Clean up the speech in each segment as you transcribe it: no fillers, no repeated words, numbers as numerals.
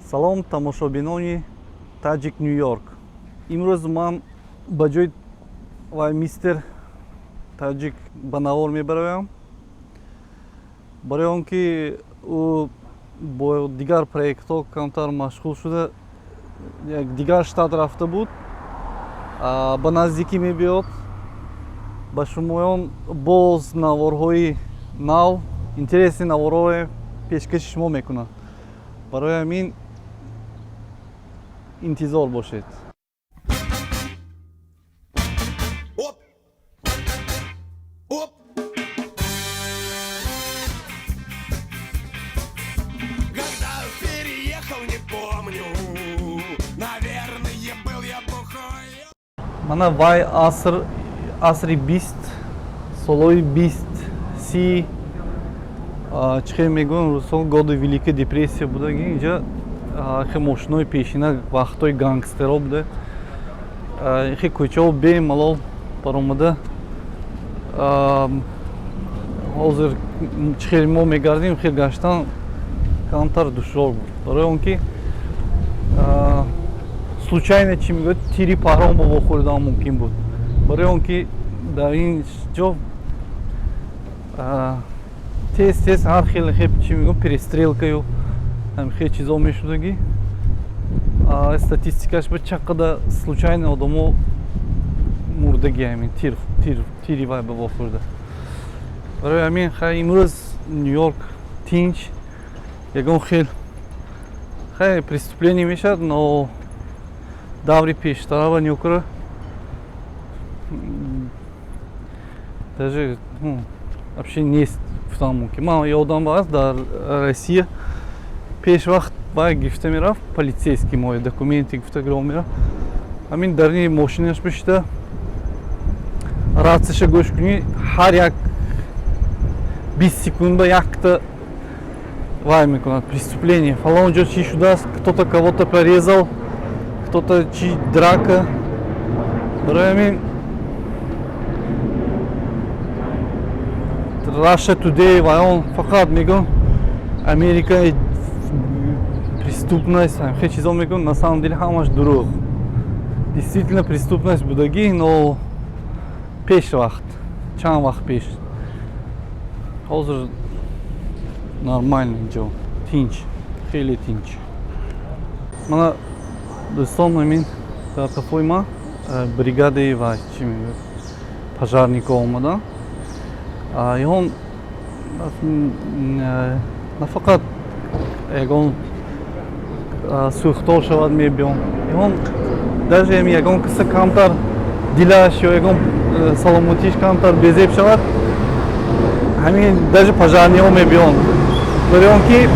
салом тамошобинони Tajik New York. Имрӯз ман ба ҷои вай мистер Tajik ба навор мебароям, барои он ки ӯ бо дигар проектҳо камтар машғул шуда як дигар штат рафта буд, ба наздикӣ мебиёд, ба шумоён боз наворҳои нав, интересни наворҳоро пешкаши шумо мекунад. Барои ҳамин интизор бошед. Мана вай асри 20 солои 20 чӣ хел мегӯям рӯзҳо годи великая депрессия буда. Инҷа хе мошинои пешина вақтҳои гангстеро буда. Хе кӯчаҳо бемалол баромада. Ҳозир чӣ хел мо мегардим, хел гаштан камтар душвор буд. Барои он ки случайно чӣ мегӯяд тири паром ба вохӯрдан мумкин буд. Барои он ки дар ин ҷо тез ҳар хел чӣ мегӯям перестрелка ё ҳамин чизо мешудагӣ. Статистикаш ба чанд қадар случайно одамо мурдагӣ ҳамин тири вай ба вохӯрда. Барои ҳамин имрӯз Нью-Йорк тинч, ягон хел преступление мешавад, но даври пештара нёкара даже вообще нест гуфтан мумкин. Ман ёдам аст дар Россия пеш вақт вай гирифта мерафт, полицейский мои документи гуфта гиров мерафт. Ҳамин дар ини мошинаш бишида рацияша гӯш кунӣ, ҳар як 20 секунда якта вай мекунад преступление. Фалон ҷо чӣ шудааст, кто-то кого-то порезал, кто-то чӣ драка. Барои ҳамин Russia Today ва он фақат мегӯям Америка преступность, ҳамин чизо мегӯям, на самом деле ҳамаш дурӯғ. Действительно преступность будагӣ, но пеш вақт, чанд вақт пеш. Ҳозир нормально ҷо, тинч, хеле тинч. Мана дӯстон ҳамин дар тафои ман бригадаи вай чӣ мегӯяд пожарникҳо омадан. Иҳон на фақат ягон сӯхтор шавад мебиён, иҳон даже ягон киса камтар дилаш ё ягон саломатиш камтар безеб шавад, ҳамин даже пожарниҳо мебиён. Барои он ки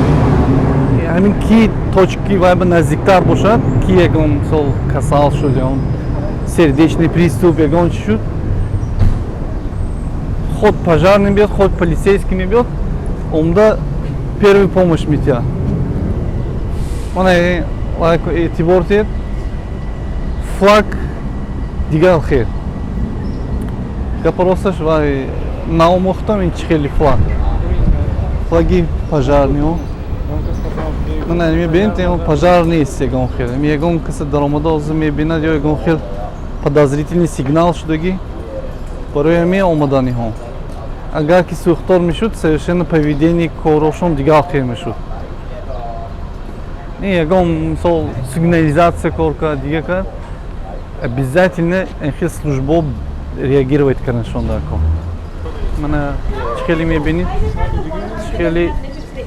ҳамин ки точки вай ба наздиктар бошад, ки ягон мисол касал шуд, ягон сердечный приступ, ягон чӣ шуд, ход пожарный мебиёд, ход полицейский мебиёд, омда первую помощь метиҳад. Мана эътибор диҳед, флаг дигар хел. Гапа росташ вай наомӯхтам ин чӣ хели флаг. Флаги пожарниҳо. Мана мебинед, ин пожар нест ягон хел. Ягон каса даромада ҳозир мебинад ё ягон хел подозрительный сигнал шудагӣ, барои ҳамин омадан иҳон. Агар ки сӯхтор мешуд, совершенно поведение корошон дигар хел мешуд. Ягон мисол сигнализация кор кард, дигар кард, обязательно ин хел службо реагировать карданашон дар кор. Мана чӣ хеле мебинед, чӣ хеле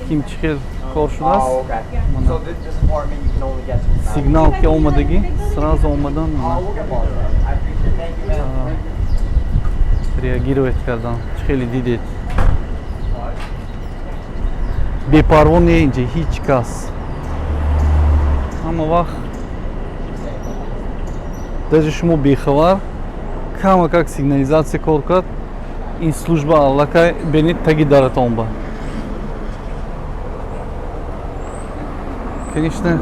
ким чӣ хел кор шудааст. Мана сигнал ки омадагӣ, сразу омадан реагировать кардан. Чӣ хеле дидед. Бепарво не инҷа ҳеҷ кас. Ҳама вақт даже шумо бехабар, кама как сигнализация кор кард, ин служба аллакай бенед таги даратон ба. Конечно,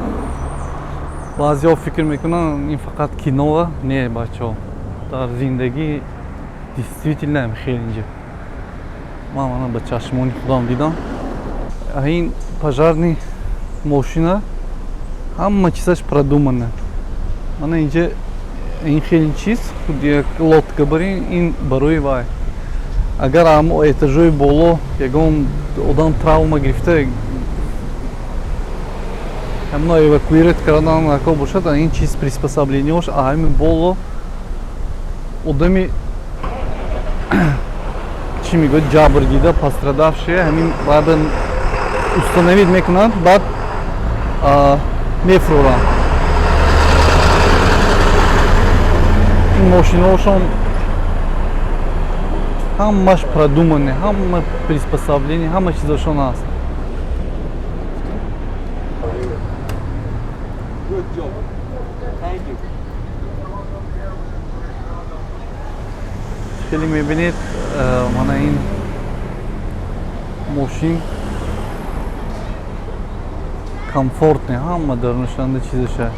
баъзеҳо фикр мекунанд ин фақат киноа, не бачаҳо. Дар зиндагӣ действительно хел инҷа мана ба чашмони худам дидам. Ин пожарни мошина ҳама чизаш продумана. Мана инҷа ин хеле чиз худи як лодка барин ин барои вай. Агар ҳамо этажои боло ягон одам травма гирифта ҳамно эвакуират кардан накор бошад, ин чиз приспособлениёш ҳами боло одами чӣ мегӯяд ҷабр дида пострадавшие ҳамин баъда установид мекунанд, баъд мефуроранд. ин мошинаҳошон ҳамаш продумане, ҳама приспособление, ҳама чизашон ҳаст. Хеле мебинед мана ин мошин комфортне, ҳама дарунашанда чизаша.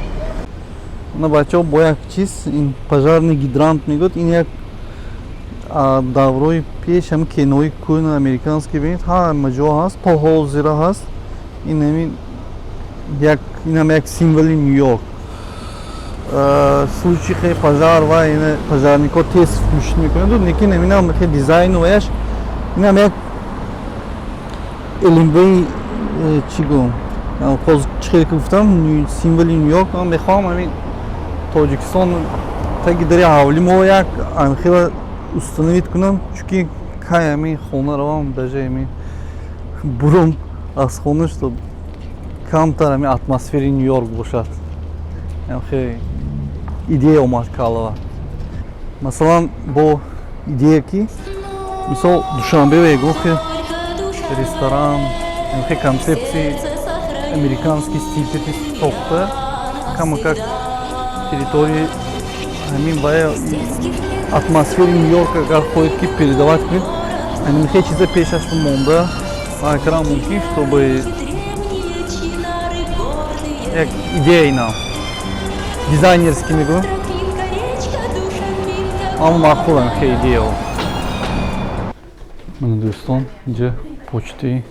На бачаҳо бо як чиз ин пожарный гидрант мегӯяд, ин як даврои пеш ҳами кинои кӯни американский бинед, ҳама ҷо ҳаст, то ҳозира ҳаст. Инам як символи Нью-Йорк. Случаи хе пожар ва пожарнико тез фурӯшӣ мекунанд, лекин инам хе дизайну ваяш инам як элембаи чӣ гӯям, ҳозир чӣ хеле гуфтам символи Нью-Йорк. Ман мехоҳам ҳамин Тоҷикистон таги дари ҳавли мо як хела установид кунам, чунки кай ҳамин хона равам даже ҳамин бурум аз хона, што камтар ҳамин атмосфери Нью-Йорк бошад. Хеле идея омад калава. Масалан бо идея ки мисол Душанбе ягон хе ресторан, хе концепции американский стиль сохта, кама как территории ҳамин бая атмосфери Нью-Йорк агар хоҳед ки передавать кунед, ҳамин хе чиза пешаш монда, ман карам мумкин, чтобы як идея инам дизайнерский мегӯям, аммо маъқулам хе идея. Мана дӯстон, инҷа почтаи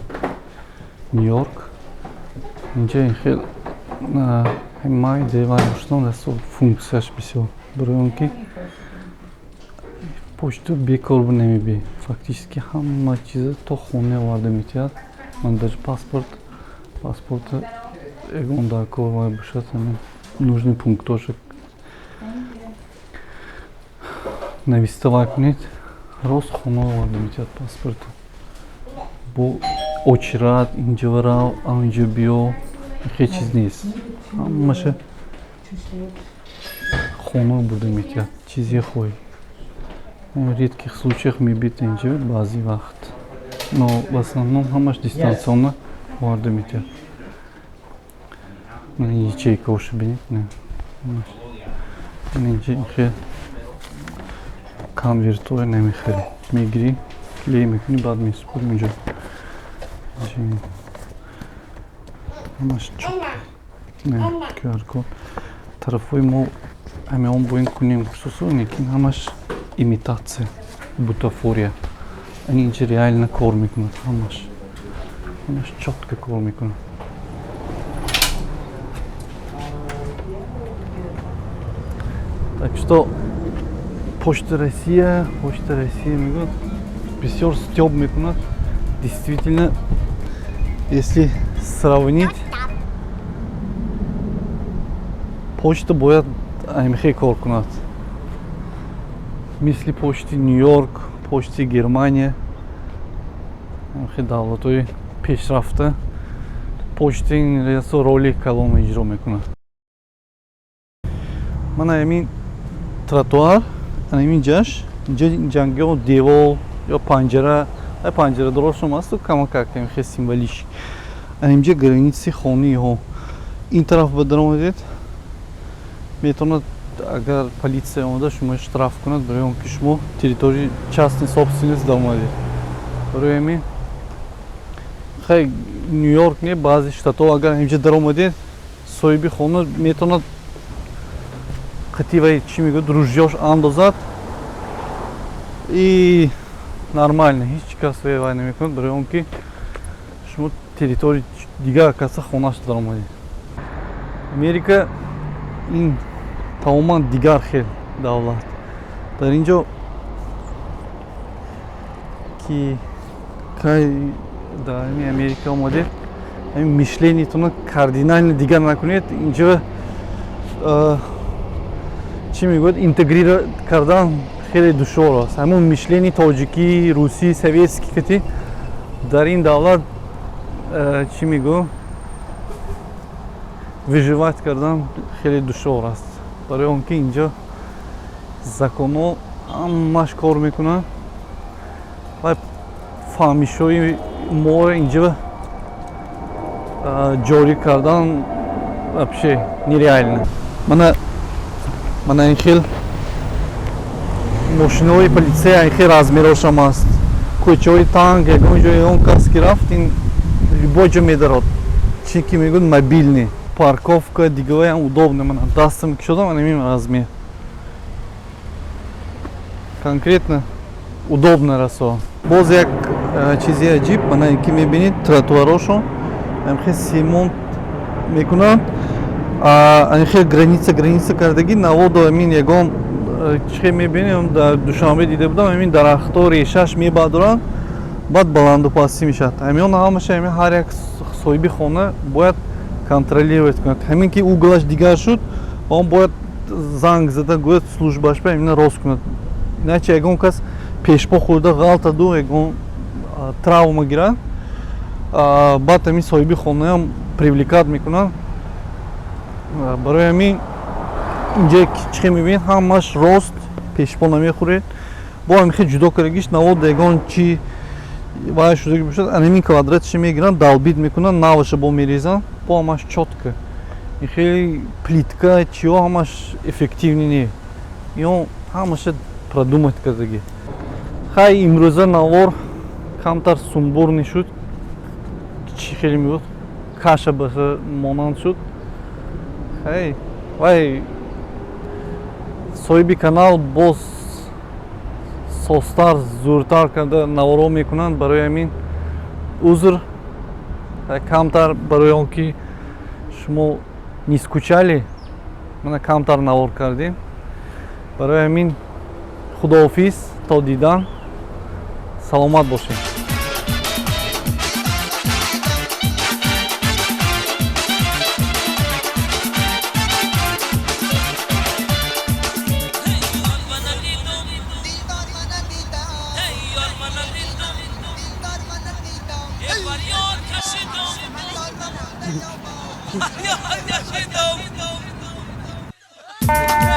Нью-Йорк. Инҷа ин хел май девай боштам дасто функсияш бисёр барои он ки почту бекор намебе. Фактически ҳама чиза то хона оварда метиҳад. Ман даже паспорта ягон даркор вай бошад, ҳамин нужни пунктоша нависта вай кунед, рост хона оварда метиҳад паспорта. Бо очрат, инҷа варав, инҷа биё, хеч чиз нест. Ҳамаша хона бурда метиҳад, чизе хоҳӣ. В редких случаях мебит инҷа баъзи вақт, но в основном ҳамаш дистанционно оварда метиҳад. Ячейкаоша бинед, инҷа хе конвертҳои намехеле мегирӣ, клей мекунӣ, баъд месупурӣ инҷа. ҳамаш чоп QR-код. Тарафҳои мо ҳамаон бо ин кунем хусусо, лекин ҳамаш имитатсия, бутафория. Инҷа реально кор мекунад, ҳамаш чотка кор мекунад. Так что Почта Россия мегӯяд бисёр стёб мекунад. Действительно, если сравнить, почта бояд аймхе кор кунад. Мисли почти Нью-Йорк, почти Германия, аймхе давлатҳои пешрафта почта ин роли калома иҷро мекунад. Мана ҳамин тротуар, ҳамин ҷаш, инҷа ҷангиҳо девор ё панҷара дорошам асту камакак ҳамихе символиш. Инҷа границаи хонаиҳо. Ин тараф ба даромадед метавонад, агар полиция омада шумо штраф кунад, барои он ки шумо территории частной собственности даромадед. Барои ҳамин хай Нью-Йорк не баъзи штатҳо агар инҷа даромадед, соҳиби хона метавонад қативаи чӣ мегӯяд ружьёш андозад и нормально, ҳеҷ кас вай намекунад, барои он ки шумо территории дигар каса хонаш даромадед. Америка ин тамоман дигар хел давлат. Дар ин ҷо ки кай дар Америка омадед, ҳамин мишленитона кардинально дигар накунед, инҷо чӣ мегӯяд, интегрира кардан хеле душвор аст. Ҳамон мишлени тоҷикӣ, русӣ, советский ки ти дар ин давлат чӣ мегӯям, выживать кардан хеле душвор аст. Барои он ки инҷо законҳо ҳамаш кор мекунанд ва фаҳмишҳои моро инҷо ҷорӣ кардан вообще нереально. Мана ин хел мошинаҳои политсия ин хел размерашам аст. кӯчаҳои танк, ягон ҷо ягон кас ки рафт, ин любой ҷо медарад. Чӣ ки мегӯяд мобилный. Парковка диговаи ҳам удобна. Мана дастам мекушодам, ҳамин размер. Конкретно удобно расо. Боз як чизи аҷиб, мана ин ки мебинед тротуарошо ҳам хел семонт мекунанд. Ин хел граница кардагӣ наводо ҳамин ягон чӣ мебинем, дар Душанбе дида будам, ҳамин дарахтҳо решааш мебардоранд, баъд баланду пастӣ мешавад. Ҳамин ҳамаша ҳамин ҳар як соҳиби хона бояд контролировать кунад. Ҳамин ки углаш дигар шуд, он бояд занг зада гӯяд службашба ҳамина рост кунад. Иначе ягон кас пешпо хӯрда ғалтаду ягон травма гирад, баъд ҳамин соҳиби хонаам привлекат мекунад. Барои ҳамин инҷа чӣ мебинед, ҳамаш рост, пешпо намехӯред. Бо ҳамин хел ҷудо кардагиш навода ягон чӣ вай шудагӣ бошад, ҳамин квадратша мегиранд, далбит мекунанд, наваша бо мерезанд, бо ҳамаш чотка. Ин хели плитка чиҳо ҳамаш эффективни не. Ин ҳамаша продумать кардагӣ. Хай имрӯза навор камтар сумбурни шуд. Чӣ хеле мегӯяд, каша баша монанд шуд. Хай вай соҳиби канал боз состар, зӯртар карда наворо мекунанд. Барои ҳамин узр камтар, барои он ки шумо не скучали, мана камтар навор кардем. Барои ҳамин худоҳофиз, то дидан, саломат бошед. Yeah.